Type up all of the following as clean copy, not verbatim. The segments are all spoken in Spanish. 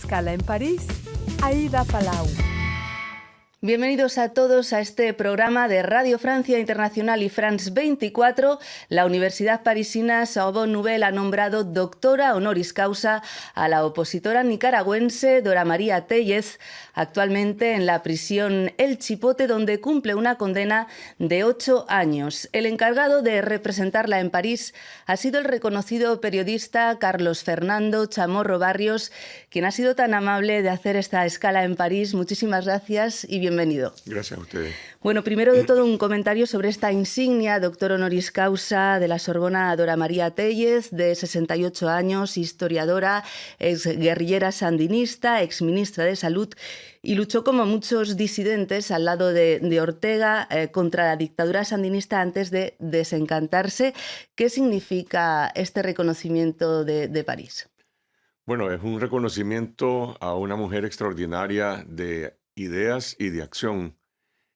escala en París, Aida Palau. Bienvenidos a todos a este programa de Radio Francia Internacional y France 24. La Universidad parisina Sorbonne Nouvelle ha nombrado doctora honoris causa a la opositora nicaragüense Dora María Tellez, actualmente en la prisión El Chipote, donde cumple una condena de 8 años. El encargado de representarla en París ha sido el reconocido periodista Carlos Fernando Chamorro Barrios, quien ha sido tan amable de hacer esta escala en París. Muchísimas gracias y bienvenido. Gracias a ustedes. Bueno, primero de todo un comentario sobre esta insignia, doctor honoris causa de la Sorbona Dora María Tellez, de 68 años, historiadora, exguerrillera sandinista, exministra de Salud, y luchó como muchos disidentes al lado de Ortega contra la dictadura sandinista antes de desencantarse. ¿Qué significa este reconocimiento de París? Bueno, es un reconocimiento a una mujer extraordinaria de ideas y de acción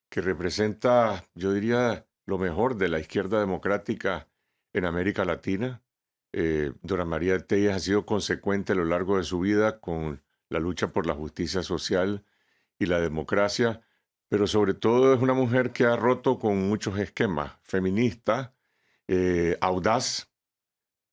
que representa, yo diría, lo mejor de la izquierda democrática en América Latina. Dora María Tellez ha sido consecuente a lo largo de su vida con la lucha por la justicia social y la democracia, pero sobre todo es una mujer que ha roto con muchos esquemas. Feminista, audaz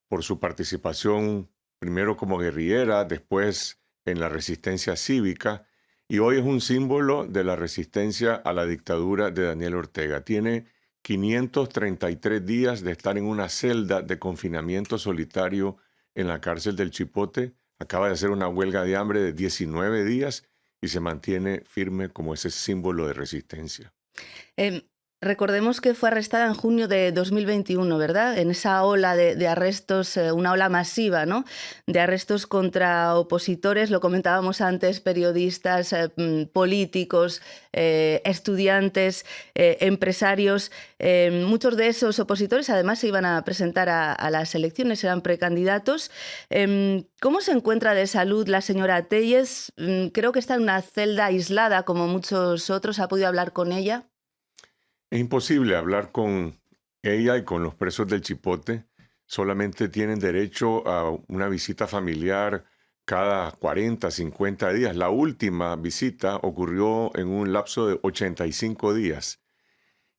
por su participación primero como guerrillera, después en la resistencia cívica, y hoy es un símbolo de la resistencia a la dictadura de Daniel Ortega. Tiene 533 días de estar en una celda de confinamiento solitario en la cárcel del Chipote. Acaba de hacer una huelga de hambre de 19 días y se mantiene firme como ese símbolo de resistencia. Recordemos que fue arrestada en junio de 2021, ¿verdad? En esa ola de arrestos, una ola masiva, ¿no? De arrestos contra opositores, lo comentábamos antes, periodistas, políticos, estudiantes, empresarios. Muchos de esos opositores además se iban a presentar a las elecciones, eran precandidatos. ¿Cómo se encuentra de salud la señora Tellez? Creo que está en una celda aislada, como muchos otros. ¿Ha podido hablar con ella? Es imposible hablar con ella y con los presos del Chipote. Solamente tienen derecho a una visita familiar cada 40, 50 días. La última visita ocurrió en un lapso de 85 días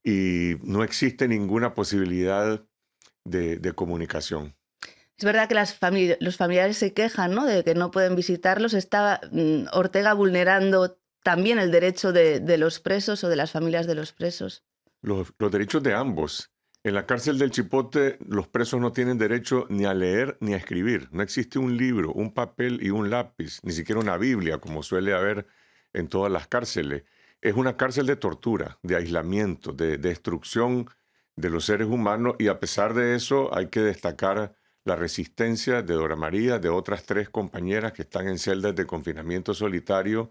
y no existe ninguna posibilidad de comunicación. Es verdad que los familiares se quejan, ¿no?, de que no pueden visitarlos. ¿Está Ortega vulnerando también el derecho de los presos o de las familias de los presos? Los derechos de ambos. En la cárcel del Chipote, los presos no tienen derecho ni a leer ni a escribir. No existe un libro, un papel y un lápiz, ni siquiera una Biblia, como suele haber en todas las cárceles. Es una cárcel de tortura, de aislamiento, de destrucción de los seres humanos, y a pesar de eso hay que destacar la resistencia de Dora María, de otras 3 compañeras que están en celdas de confinamiento solitario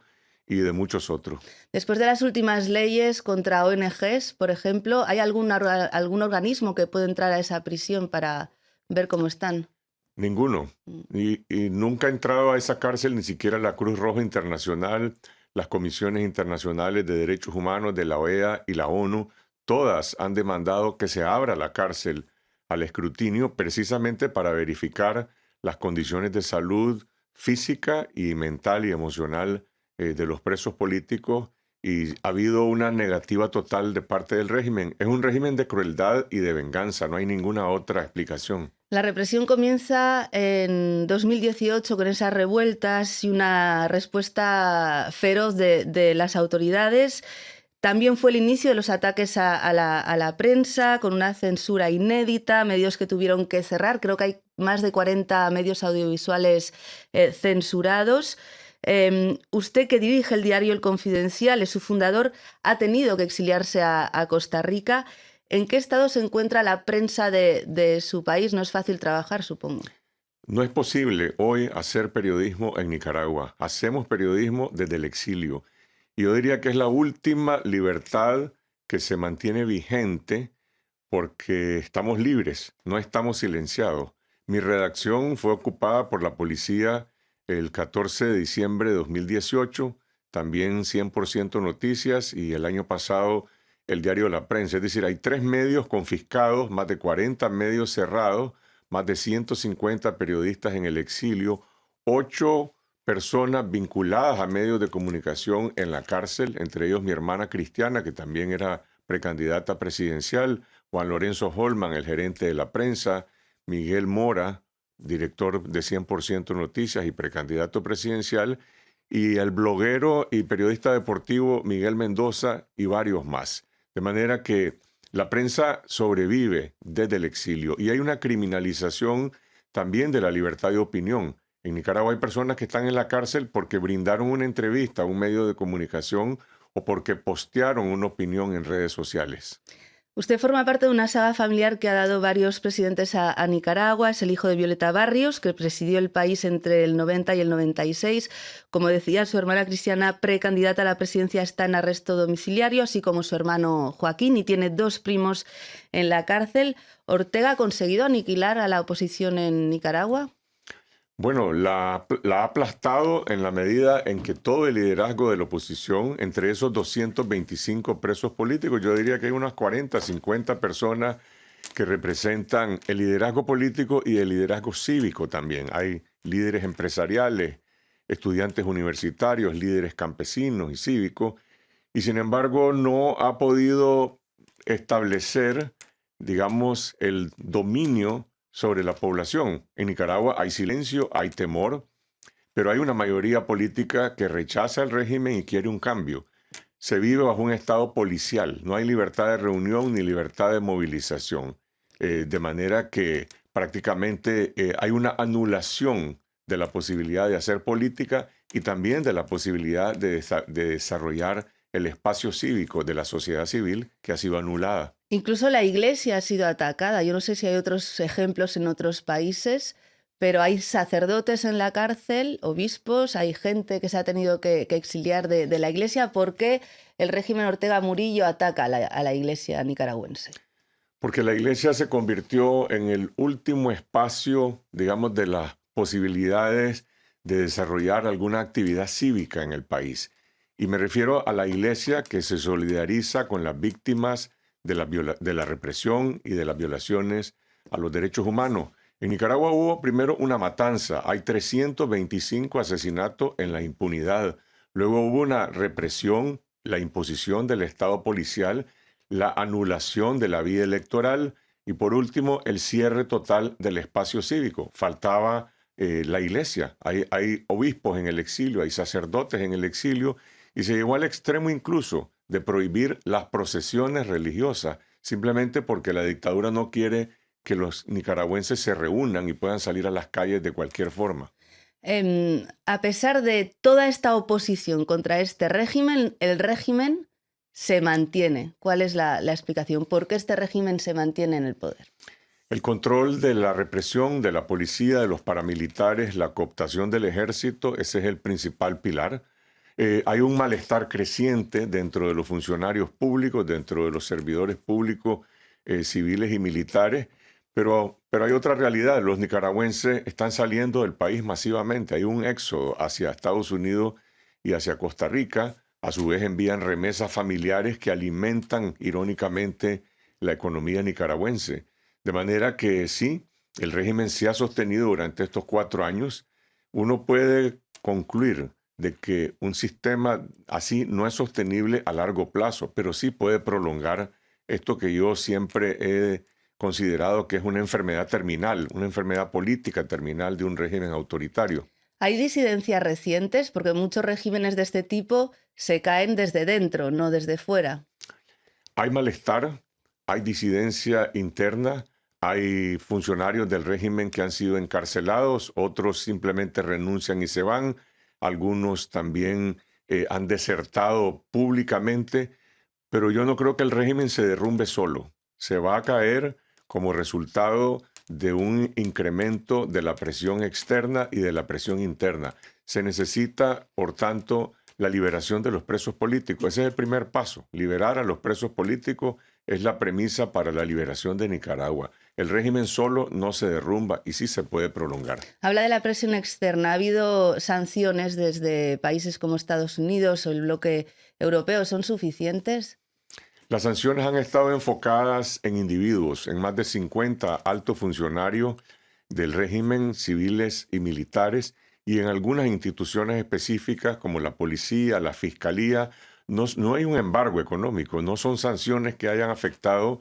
y de muchos otros. Después de las últimas leyes contra ONGs, por ejemplo, ¿hay algún organismo que puede entrar a esa prisión para ver cómo están? Ninguno. Y nunca ha entrado a esa cárcel ni siquiera la Cruz Roja Internacional, las comisiones internacionales de derechos humanos de la OEA y la ONU. Todas han demandado que se abra la cárcel al escrutinio precisamente para verificar las condiciones de salud física y mental y emocional de los presos políticos, y ha habido una negativa total de parte del régimen. Es un régimen de crueldad y de venganza, no hay ninguna otra explicación. La represión comienza en 2018 con esas revueltas y una respuesta feroz de las autoridades. También fue el inicio de los ataques a la prensa, con una censura inédita, medios que tuvieron que cerrar. Creo que hay más de 40 medios audiovisuales censurados. Usted, que dirige el diario El Confidencial, es su fundador, ha tenido que exiliarse a Costa Rica. ¿En qué estado se encuentra la prensa de su país? No es fácil trabajar, supongo. No es posible hoy hacer periodismo en Nicaragua. Hacemos periodismo desde el exilio. Y yo diría que es la última libertad que se mantiene vigente porque estamos libres, no estamos silenciados. Mi redacción fue ocupada por la policía el 14 de diciembre de 2018, también 100% Noticias, y el año pasado el diario La Prensa. Es decir, hay 3 medios confiscados, más de 40 medios cerrados, más de 150 periodistas en el exilio, 8 personas vinculadas a medios de comunicación en la cárcel, entre ellos mi hermana Cristiana, que también era precandidata presidencial, Juan Lorenzo Holman, el gerente de la prensa, Miguel Mora, director de 100% Noticias y precandidato presidencial, y el bloguero y periodista deportivo Miguel Mendoza y varios más. De manera que la prensa sobrevive desde el exilio y hay una criminalización también de la libertad de opinión. En Nicaragua hay personas que están en la cárcel porque brindaron una entrevista a un medio de comunicación o porque postearon una opinión en redes sociales. Usted forma parte de una saga familiar que ha dado varios presidentes a Nicaragua. Es el hijo de Violeta Barrios, que presidió el país entre el 90 y el 96. Como decía, su hermana Cristiana, precandidata a la presidencia, está en arresto domiciliario, así como su hermano Joaquín, y tiene 2 primos en la cárcel. ¿Ortega ha conseguido aniquilar a la oposición en Nicaragua? Bueno, la ha aplastado en la medida en que todo el liderazgo de la oposición, entre esos 225 presos políticos, yo diría que hay unas 40, 50 personas que representan el liderazgo político y el liderazgo cívico también. Hay líderes empresariales, estudiantes universitarios, líderes campesinos y cívicos, y sin embargo no ha podido establecer, digamos, el dominio sobre la población. En Nicaragua hay silencio, hay temor, pero hay una mayoría política que rechaza el régimen y quiere un cambio. Se vive bajo un estado policial, no hay libertad de reunión ni libertad de movilización, de manera que prácticamente hay una anulación de la posibilidad de hacer política y también de la posibilidad de desarrollar el espacio cívico de la sociedad civil que ha sido anulada. Incluso la Iglesia ha sido atacada. Yo no sé si hay otros ejemplos en otros países, pero hay sacerdotes en la cárcel, obispos, hay gente que se ha tenido que exiliar de la Iglesia. ¿Por qué el régimen Ortega Murillo ataca a la Iglesia nicaragüense? Porque la Iglesia se convirtió en el último espacio, digamos, de las posibilidades de desarrollar alguna actividad cívica en el país. Y me refiero a la Iglesia que se solidariza con las víctimas de la represión y de las violaciones a los derechos humanos. En Nicaragua hubo primero una matanza, hay 325 asesinatos en la impunidad. Luego hubo una represión, la imposición del Estado policial, la anulación de la vía electoral y por último el cierre total del espacio cívico. Faltaba la Iglesia, hay obispos en el exilio, hay sacerdotes en el exilio y se llegó al extremo incluso de prohibir las procesiones religiosas, simplemente porque la dictadura no quiere que los nicaragüenses se reúnan y puedan salir a las calles de cualquier forma. A pesar de toda esta oposición contra este régimen, el régimen se mantiene. ¿Cuál es la explicación? ¿Por qué este régimen se mantiene en el poder? El control de la represión, de la policía, de los paramilitares, la cooptación del ejército, ese es el principal pilar. Hay un malestar creciente dentro de los funcionarios públicos, dentro de los servidores públicos, civiles y militares, pero hay otra realidad. Los nicaragüenses están saliendo del país masivamente. Hay un éxodo hacia Estados Unidos y hacia Costa Rica. A su vez envían remesas familiares que alimentan irónicamente la economía nicaragüense. De manera que sí, el régimen se ha sostenido durante estos 4 años. Uno puede concluir de que un sistema así no es sostenible a largo plazo, pero sí puede prolongar esto que yo siempre he considerado que es una enfermedad terminal, una enfermedad política terminal de un régimen autoritario. ¿Hay disidencias recientes? Porque muchos regímenes de este tipo se caen desde dentro, no desde fuera. Hay malestar, hay disidencia interna, hay funcionarios del régimen que han sido encarcelados, otros simplemente renuncian y se van. Algunos también han desertado públicamente, pero yo no creo que el régimen se derrumbe solo. Se va a caer como resultado de un incremento de la presión externa y de la presión interna. Se necesita, por tanto, la liberación de los presos políticos. Ese es el primer paso. Liberar a los presos políticos es la premisa para la liberación de Nicaragua. El régimen solo no se derrumba y sí se puede prolongar. Habla de la presión externa. ¿Ha habido sanciones desde países como Estados Unidos o el bloque europeo? ¿Son suficientes? Las sanciones han estado enfocadas en individuos, en más de 50 altos funcionarios del régimen, civiles y militares, y en algunas instituciones específicas como la policía, la fiscalía, no hay un embargo económico, no son sanciones que hayan afectado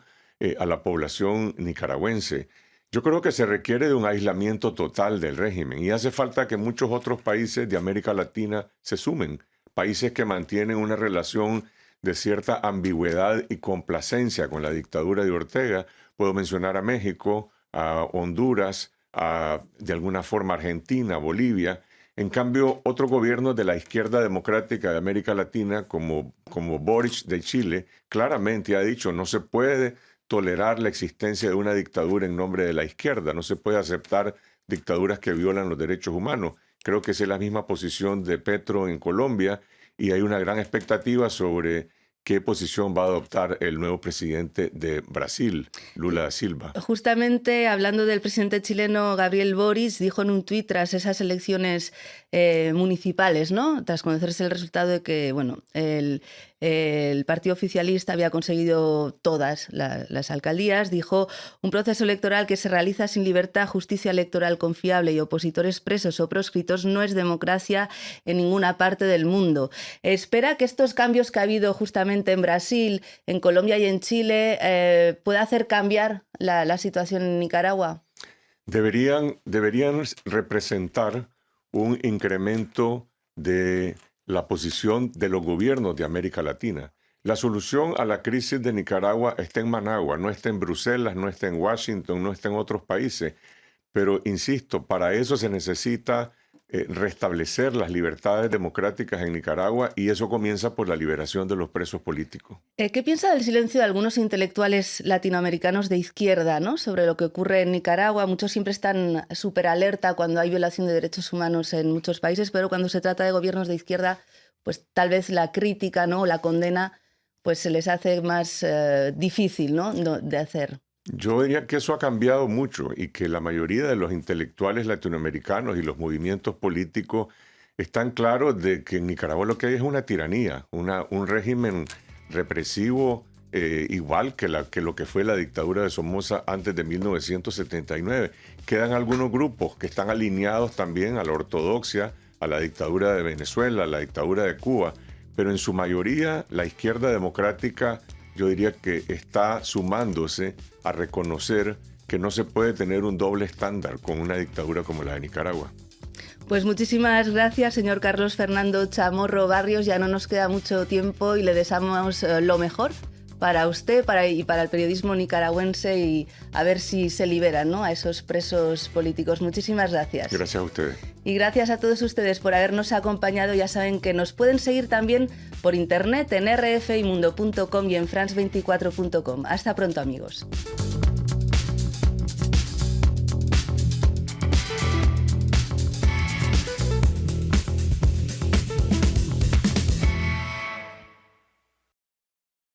a la población nicaragüense. Yo creo que se requiere de un aislamiento total del régimen y hace falta que muchos otros países de América Latina se sumen, países que mantienen una relación de cierta ambigüedad y complacencia con la dictadura de Ortega. Puedo mencionar a México, a Honduras, de alguna forma Argentina, Bolivia. En cambio, otros gobiernos de la izquierda democrática de América Latina, como Boric de Chile, claramente ha dicho no se puede tolerar la existencia de una dictadura en nombre de la izquierda, no se puede aceptar dictaduras que violan los derechos humanos. Creo que esa es la misma posición de Petro en Colombia y hay una gran expectativa sobre qué posición va a adoptar el nuevo presidente de Brasil, Lula da Silva. Justamente hablando del presidente chileno Gabriel Boric, dijo en un tuit tras esas elecciones municipales, ¿no? Tras conocerse el resultado de que el partido oficialista había conseguido todas las alcaldías, dijo: un proceso electoral que se realiza sin libertad, justicia electoral confiable y opositores presos o proscritos no es democracia en ninguna parte del mundo. Espera que estos cambios que ha habido justamente en Brasil, en Colombia y en Chile pueda hacer cambiar la situación en Nicaragua. Deberían representar un incremento de la posición de los gobiernos de América Latina. La solución a la crisis de Nicaragua está en Managua, no está en Bruselas, no está en Washington, no está en otros países. Pero, insisto, para eso se necesita restablecer las libertades democráticas en Nicaragua y eso comienza por la liberación de los presos políticos. ¿Qué piensa del silencio de algunos intelectuales latinoamericanos de izquierda, ¿no?, sobre lo que ocurre en Nicaragua? Muchos siempre están súper alerta cuando hay violación de derechos humanos en muchos países, pero cuando se trata de gobiernos de izquierda, pues tal vez la crítica, ¿no?, o la condena, pues se les hace más difícil, ¿no?, de hacer. Yo diría que eso ha cambiado mucho y que la mayoría de los intelectuales latinoamericanos y los movimientos políticos están claros de que en Nicaragua lo que hay es una tiranía, un régimen represivo igual que lo que fue la dictadura de Somoza antes de 1979. Quedan algunos grupos que están alineados también a la ortodoxia, a la dictadura de Venezuela, a la dictadura de Cuba, pero en su mayoría la izquierda democrática, yo diría que está sumándose a reconocer que no se puede tener un doble estándar con una dictadura como la de Nicaragua. Pues muchísimas gracias, señor Carlos Fernando Chamorro Barrios. Ya no nos queda mucho tiempo y le deseamos lo mejor para usted y para el periodismo nicaragüense y a ver si se liberan, ¿no?, a esos presos políticos. Muchísimas gracias. Gracias a ustedes. Y gracias a todos ustedes por habernos acompañado. Ya saben que nos pueden seguir también por internet en rfimundo.com y en france24.com. Hasta pronto, amigos.